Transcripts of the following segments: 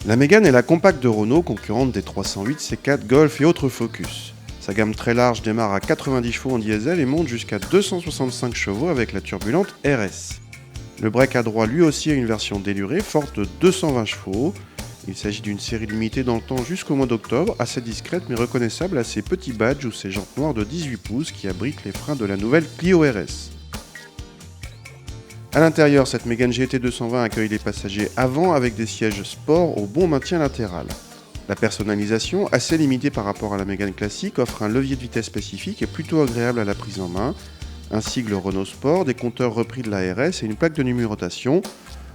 La Mégane est la compacte de Renault, concurrente des 308, C4, Golf et autres Focus. Sa gamme très large démarre à 90 chevaux en diesel et monte jusqu'à 265 chevaux avec la turbulente RS. Le break à droit lui aussi a une version délurée, forte de 220 chevaux. Il s'agit d'une série limitée dans le temps jusqu'au mois d'octobre, assez discrète mais reconnaissable à ses petits badges ou ses jantes noires de 18 pouces qui abritent les freins de la nouvelle Clio RS. A l'intérieur, cette Mégane GT 220 accueille les passagers avant avec des sièges sport au bon maintien latéral. La personnalisation, assez limitée par rapport à la Mégane classique, offre un levier de vitesse spécifique et plutôt agréable à la prise en main, un sigle Renault Sport, des compteurs repris de la RS et une plaque de numérotation.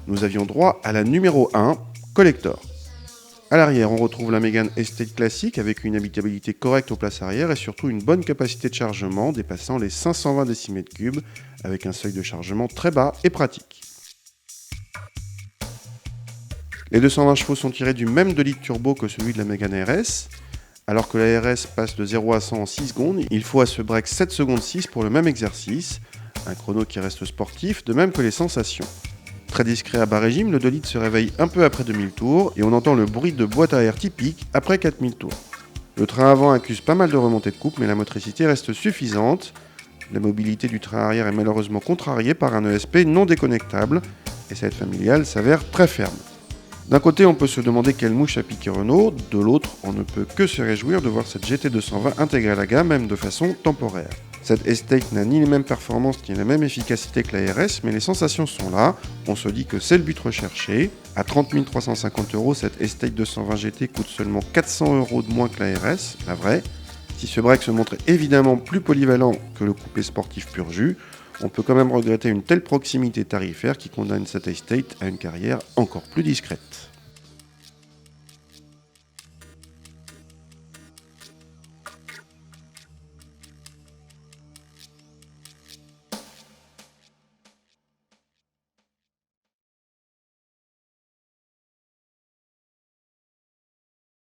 Nous avions droit à la numéro 1, Collector. À l'arrière, on retrouve la Mégane Estate classique avec une habitabilité correcte aux places arrière et surtout une bonne capacité de chargement dépassant les 520 décimètres-cubes avec un seuil de chargement très bas et pratique. Les 220 chevaux sont tirés du même 2 litres turbo que celui de la Mégane RS. Alors que la RS passe de 0 à 100 en 6 secondes, il faut à ce break 7 secondes 6 pour le même exercice, un chrono qui reste sportif, de même que les sensations. Très discret à bas régime, le 2 litres se réveille un peu après 2000 tours et on entend le bruit de boîte à air typique après 4000 tours. Le train avant accuse pas mal de remontées de coupe mais la motricité reste suffisante. La mobilité du train arrière est malheureusement contrariée par un ESP non déconnectable et cette familiale s'avère très ferme. D'un côté, on peut se demander quelle mouche a piqué Renault, de l'autre, on ne peut que se réjouir de voir cette GT 220 intégrer à la gamme, même de façon temporaire. Cette Estate n'a ni les mêmes performances ni la même efficacité que la RS, mais les sensations sont là, on se dit que c'est le but recherché. À 30 350 €, cette Estate 220 GT coûte seulement 400 € de moins que la RS, la vraie. Si ce break se montre évidemment plus polyvalent que le coupé sportif pur jus, on peut quand même regretter une telle proximité tarifaire qui condamne cette Estate à une carrière encore plus discrète.